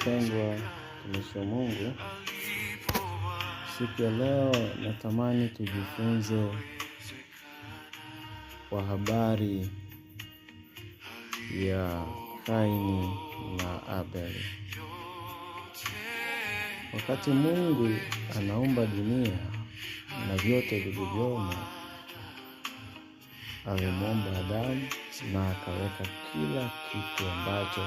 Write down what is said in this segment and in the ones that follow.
Mpendwa mtumishi wa Mungu, siku ya leo natamani tujifunze kwa habari ya Kaini na Abeli. Wakati Mungu anaumba dunia na vyote vilivyomo, alimuumba Adamu na akaweka kila kitu ambacho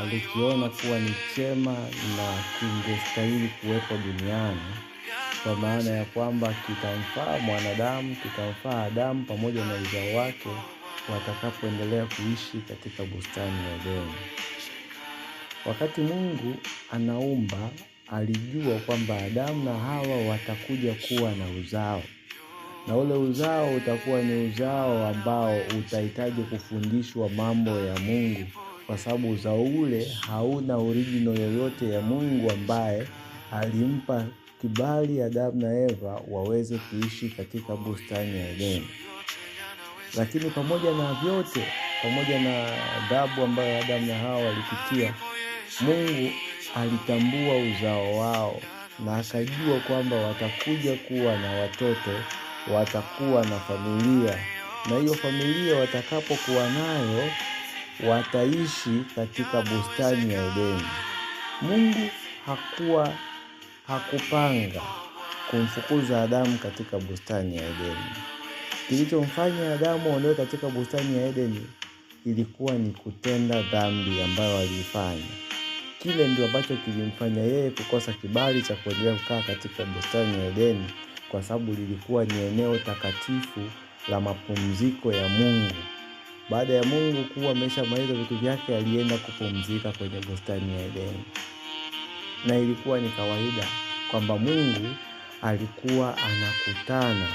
alikiona kuwa ni chema na kingestahili kuwepo duniani, kwa maana ya kwamba kitamfaa mwanadamu, kitamfaa Adamu pamoja na uzao wake watakapoendelea kuishi katika bustani ya Edeni. Wakati Mungu anaumba, alijua kwamba Adamu na Hawa watakuja kuwa na uzao, na ule uzao utakuwa ni uzao ambao utahitaji kufundishwa mambo ya Mungu, kwa sababu uzao ule hauna original yoyote ya Mungu ambaye alimpa kibali Adamu na Eva waweze kuishi katika bustani ya Edeni. Lakini pamoja na vyote, pamoja na adhabu ambayo Adamu na Hawa walipitia, Mungu alitambua uzao wao na akajua kwamba watakuja kuwa na watoto, watakuwa na familia, na hiyo familia watakapokuwa nayo wataishi katika bustani ya Edeni. Mungu hakupanga kumfukuza Adamu katika bustani ya Edeni. Kilichomfanya Adamu aondoke katika bustani ya Edeni ilikuwa ni kutenda dhambi ambayo alifanya. Kile ndio ambacho kilimfanya yeye kukosa kibali cha kuendelea kukaa katika bustani ya Edeni, kwa sababu lilikuwa ni eneo takatifu la mapumziko ya Mungu. Baada ya Mungu kuwa ameshamaliza vitu vyake, alienda kupumzika kwenye bustani ya Edeni. Na ilikuwa ni kawaida kwamba Mungu alikuwa anakutana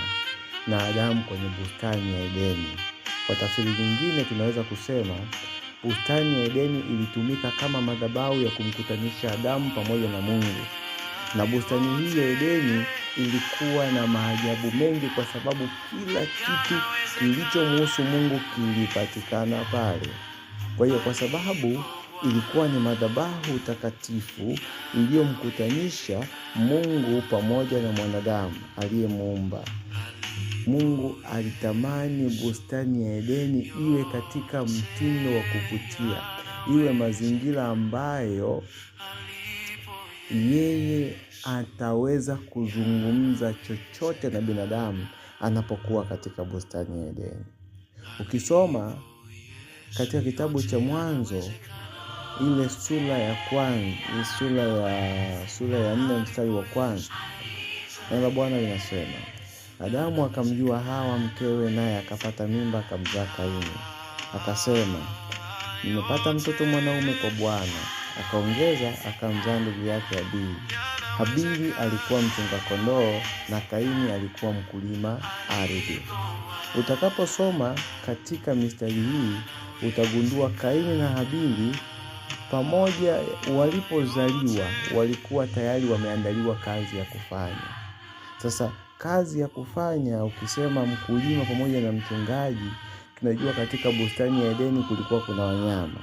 na Adamu kwenye bustani ya Edeni. Kwa tafsiri nyingine tunaweza kusema bustani ya Edeni ilitumika kama madhabahu ya kumkutanisha Adamu pamoja na Mungu. Na bustani hii ya Edeni ilikuwa na maajabu mengi, kwa sababu kila kitu kilichomhusu Mungu kilipatikana pale. Kwa hiyo, kwa sababu ilikuwa ni madhabahu takatifu iliyomkutanisha Mungu pamoja na mwanadamu aliyemuumba, Mungu alitamani bustani ya Edeni iwe katika mtindo wa kuvutia, iwe mazingira ambayo yeye ataweza kuzungumza chochote na binadamu anapokuwa katika bustani ya Edeni. Ukisoma katika kitabu cha Mwanzo, ile sura ya kwanza, sura ya 4 mstari wa kwanza, neno la Bwana linasema, Adamu akamjua Hawa mkewe, naye akapata mimba akamzaa Kaini. Akasema, nimepata mtoto mwanaume kwa Bwana. Akaongeza akamzaa ndugu yake Habili. Habili alikuwa mchunga kondoo na Kaini alikuwa mkulima ardhi. Utakaposoma katika mistari hii utagundua Kaini na Habili pamoja walipozaliwa walikuwa tayari wameandaliwa kazi ya kufanya. Sasa kazi ya kufanya, ukisema mkulima pamoja na mchungaji, tunajua katika bustani ya Edeni kulikuwa kuna wanyama,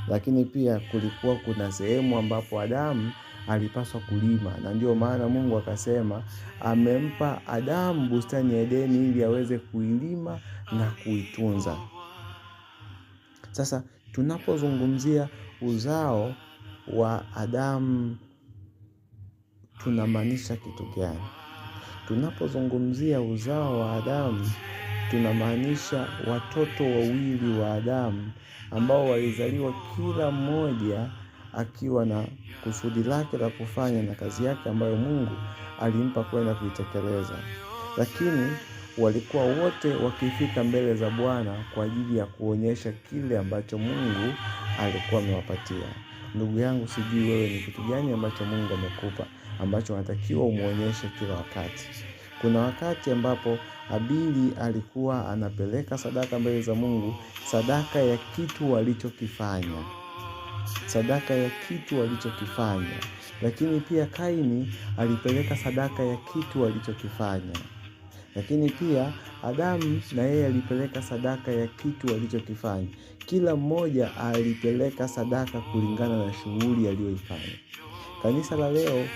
lakini pia kulikuwa kuna sehemu ambapo Adamu alipaswa kulima, na ndio maana Mungu akasema amempa Adamu bustani ya Edeni ili aweze kuilima na kuitunza. Sasa tunapozungumzia uzao wa Adamu tunamaanisha kitu gani? Tunapozungumzia uzao wa Adamu tunamaanisha watoto wawili wa Adamu ambao walizaliwa kila mmoja akiwa na kusudi lake la kufanya na kazi yake ambayo Mungu alimpa kwenda kuitekeleza. Lakini walikuwa wote wakifika mbele za Bwana kwa ajili ya kuonyesha kile ambacho Mungu alikuwa amewapatia. Ndugu yangu, sijui wewe ni kitu gani ambacho Mungu amekupa ambacho unatakiwa umuonyeshe kila wakati. Kuna wakati ambapo Habili alikuwa anapeleka sadaka mbele za Mungu, sadaka ya kitu walichokifanya. Lakini pia Kaini alipeleka sadaka ya kitu walichokifanya. Lakini pia Adamu na yeye alipeleka sadaka ya kitu alichokifanya. Kila mmoja alipeleka sadaka kulingana na shughuli aliyoifanya. Kanisa la leo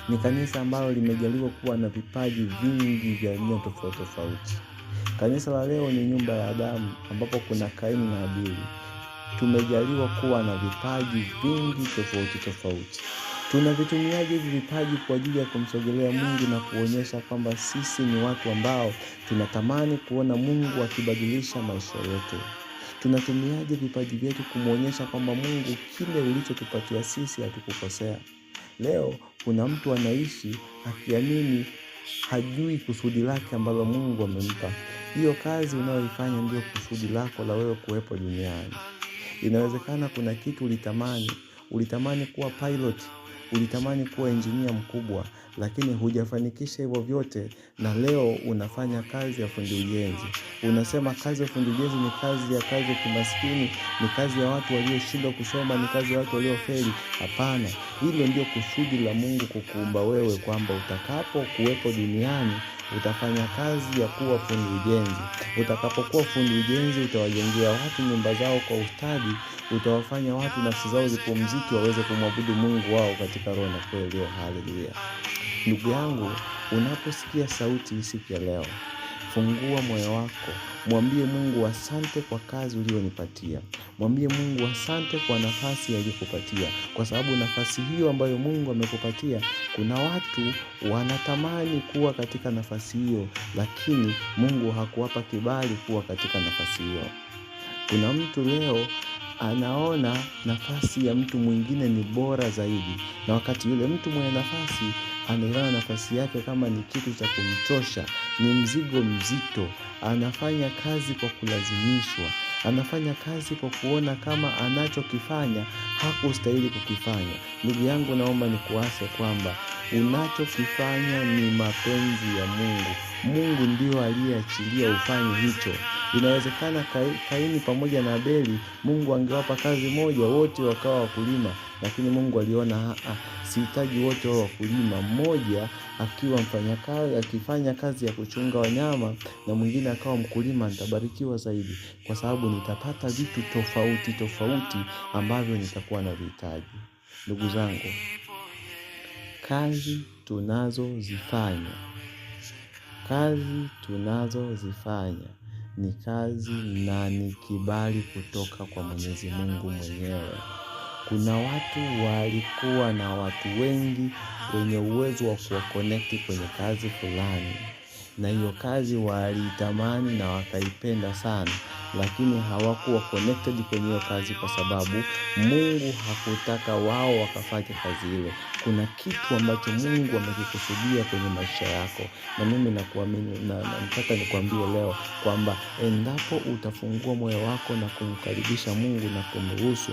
ni kanisa ambalo limejaliwa kuwa na vipaji vingi vya aina tofauti tofauti. Kanisa la leo ni nyumba ya Adamu ambapo kuna Kaini na Abili. Tumejaliwa kuwa na vipaji vingi tofauti tofauti. Tunavitumiaje hivi vipaji kwa ajili ya kumsogelea Mungu na kuonyesha kwamba sisi ni watu ambao tunatamani kuona Mungu akibadilisha maisha yetu? Tunatumiaje vipaji vyetu kumuonyesha kwamba Mungu, kile ulichotupatia sisi hatukukosea? Leo kuna mtu anaishi akiamini hajui kusudi lake ambalo Mungu amempa. Hiyo kazi unayoifanya ndio kusudi lako la wewe kuwepo duniani. Inawezekana kuna kitu ulitamani kuwa pilot, ulitamani kuwa engineer mkubwa, lakini hujafanikisha hivyo vyote, na leo unafanya kazi ya fundi ujenzi. Unasema kazi ya fundi ujenzi ni kazi ya kimaskini, ni kazi ya watu walioshindwa kusoma, ni kazi ya watu waliofeli. Hapana, hilo ndio kusudi la Mungu kukuumba wewe, kwamba utakapo kuwepo duniani utafanya kazi ya kuwa fundi ujenzi. Utakapokuwa fundi ujenzi utawajengea watu nyumba zao kwa ustadi, utawafanya watu nafsi zao zipumzike waweze kumwabudu Mungu wao katika roho na kweli. Haleluya. Ndugu yangu, unaposikia sauti siku ya leo, fungua moyo wako, mwambie Mungu asante kwa kazi uliyonipatia. Mwambie Mungu asante kwa nafasi aliyokupatia, kwa sababu nafasi hiyo ambayo Mungu amekupatia, kuna watu wanatamani kuwa katika nafasi hiyo, lakini Mungu hakuwapa kibali kuwa katika nafasi hiyo. Kuna mtu leo anaona nafasi ya mtu mwingine ni bora zaidi, na wakati yule mtu mwenye nafasi anaiona nafasi yake kama ni kitu cha kumchosha, ni mzigo mzito. Anafanya kazi kwa kulazimishwa, anafanya kazi kwa kuona kama anachokifanya hakustahili kukifanya. Ndugu yangu, naomba nikuase kwamba unachokifanya ni mapenzi ya Mungu. Mungu ndio aliyeachilia ufanye hicho. Inawezekana Kaini pamoja na Abeli, Mungu angewapa kazi moja, wote wakawa wakulima, lakini Mungu aliona sihitaji wote wao wakulima. Mmoja akiwa mfanyakazi akifanya kazi ya kuchunga wanyama na mwingine akawa mkulima, nitabarikiwa zaidi, kwa sababu nitapata vitu tofauti tofauti ambavyo nitakuwa na vihitaji. Ndugu zangu, kazi tunazozifanya ni kazi na ni kibali kutoka kwa Mwenyezi Mungu mwenyewe. Kuna watu walikuwa na watu wengi wenye uwezo wa kuwaconnect kwenye kazi fulani, na hiyo kazi walitamani na wakaipenda sana, lakini hawakuwa connected kwenye hiyo kazi kwa sababu Mungu hakutaka wao wakafanye kazi ile. Kuna kitu ambacho Mungu amekikusudia kwenye maisha yako, na mimi nakuamini na nataka nikwambie leo kwamba endapo utafungua moyo wako na kumkaribisha Mungu na kumruhusu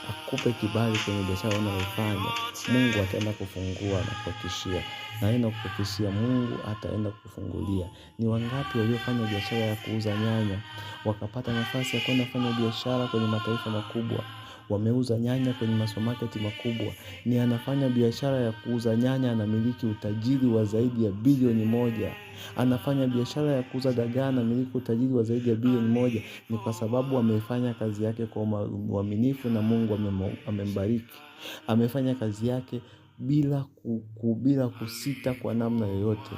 akupe kibali kwenye biashara unayofanya, Mungu ataenda kufungua na kuhakikishia. Naenda kuhakikishia Mungu ataenda kufungulia. Ni wangapi waliofanya biashara ya kuuza nyanya wakapata nafasi ya kwenda kufanya biashara kwenye mataifa makubwa? Wameuza nyanya kwenye masupermarket makubwa. Ni anafanya biashara ya kuuza nyanya, anamiliki utajiri wa zaidi ya bilioni 1. Anafanya biashara ya kuuza dagaa, anamiliki utajiri wa zaidi ya bilioni 1. Ni kwa sababu amefanya kazi yake kwa uaminifu na Mungu amembariki. Amefanya kazi yake bila kusita kwa namna yoyote.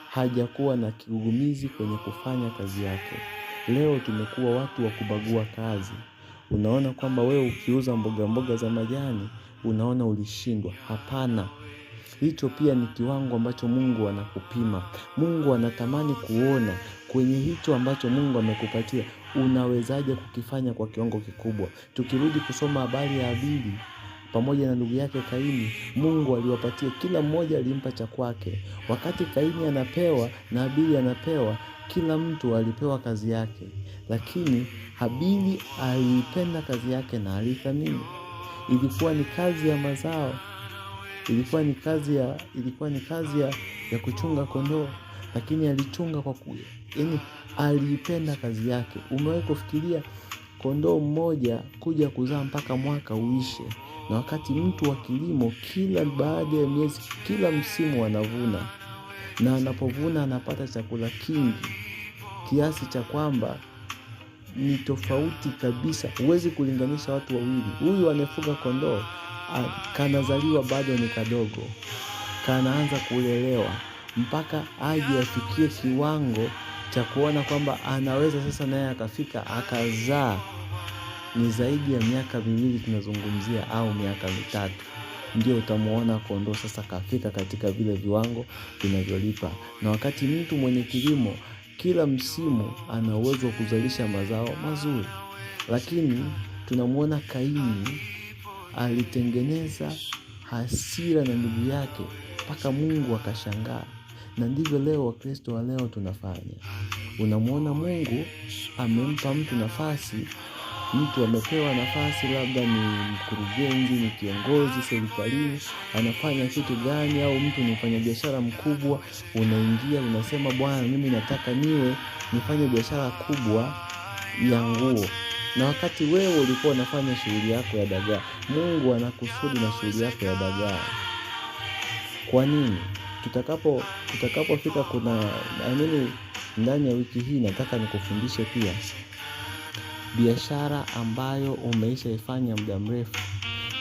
Hajakuwa na kigugumizi kwenye kufanya kazi yake. Leo tumekuwa watu wa kubagua kazi. Unaona kwamba wewe ukiuza mboga za majani unaona ulishindwa. Hapana. Hicho pia ni kiwango ambacho Mungu anakupima. Mungu anatamani kuona kwenye hicho ambacho Mungu amekupatia unawezaje kukifanya kwa kiwango kikubwa. Tukirudi kusoma habari ya Abili pamoja na ndugu yake Kaini, Mungu aliwapatia, kila mmoja alimpa cha kwake. Wakati Kaini anapewa na Abili anapewa, kila mtu alipewa kazi yake, lakini Abili alipenda kazi yake na alithamini. Ilikuwa ni kazi ya mazao, ilikuwa ni kazi ya kuchunga kondoo, lakini alichunga alipenda kazi yake. Umewahi kufikiria kondoo mmoja kuja kuzaa mpaka mwaka uishe? Na wakati mtu wa kilimo kila baada ya miezi, kila msimu anavuna. na anapovuna anapata chakula kingi kiasi cha kwamba ni tofauti kabisa. Huwezi kulinganisha watu wawili. Huyu anayefuga kondoo kanazaliwa bado ni kadogo, kanaanza kulelewa mpaka aje afikie kiwango cha kuona kwamba anaweza sasa naye akafika akazaa. Ni zaidi ya miaka 2 tunazungumzia, au miaka 3, ndio utamuona kondoo sasa kafika katika vile viwango vinavyolipa. Na wakati mtu mwenye kilimo kila msimu ana uwezo wa kuzalisha mazao mazuri, lakini tunamuona Kaini alitengeneza hasira na ndugu yake mpaka Mungu akashangaa. Na ndivyo leo Wakristo wa leo tunafanya. Unamuona Mungu amempa mtu nafasi, mtu amepewa nafasi, labda ni mkurugenzi, ni kiongozi serikalini, anafanya kitu gani, au mtu ni mfanyabiashara mkubwa, unaingia unasema, Bwana, mimi nataka nifanye biashara kubwa ya nguo. Na wakati wewe ulikuwa unafanya shughuli yako ya dagaa, Mungu anakusudi na shughuli yako ya dagaa. Kwa nini? Tutakapofika ndani ya wiki hii nataka nikufundishe pia biashara ambayo umeishaifanya muda mrefu.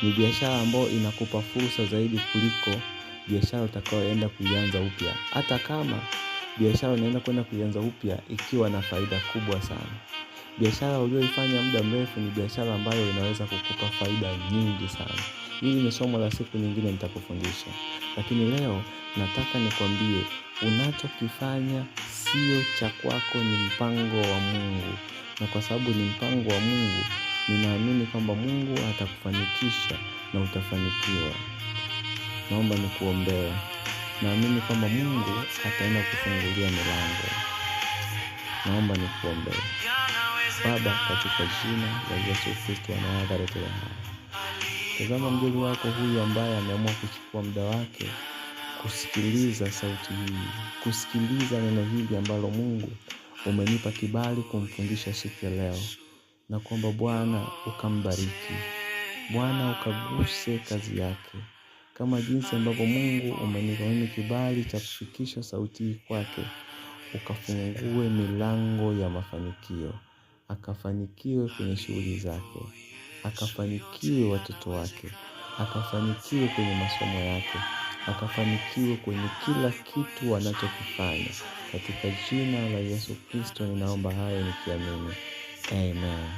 Ni biashara ambayo inakupa fursa zaidi kuliko biashara utakayoenda kuianza upya. Hata kama biashara unaenda kwenda kuianza upya ikiwa na faida kubwa sana, biashara uliyoifanya muda mrefu ni biashara ambayo inaweza kukupa faida nyingi sana. Hili ni somo la siku nyingine nitakufundisha. Lakini leo nataka nikwambie, unachokifanya sio cha kwako, ni mpango wa Mungu. Na kwa sababu ni mpango wa Mungu, ninaamini kwamba Mungu atakufanikisha na utafanikiwa. Naomba nikuombee. Naamini kwamba Mungu ataenda kufungulia milango. Naomba nikuombee. Baba, katika jina la Yesu Kristo wa Nazareti, tazama mjoli wako huyu ambaye ameamua kuchukua muda wake kusikiliza sauti hii, kusikiliza neno hili ambalo Mungu umenipa kibali kumfundisha siku ya leo. Na kwamba Bwana ukambariki, Bwana ukaguse kazi yake, kama jinsi ambavyo Mungu umenipa mimi kibali cha kufikisha sauti hii kwake. Ukafungue milango ya mafanikio, akafanikiwe kwenye shughuli zake, akafanikiwe watoto wake, akafanikiwe kwenye masomo yake, akafanikiwe kwenye kila kitu anachokifanya. Katika jina la Yesu Kristo ninaomba hayo nikiamini. Amen.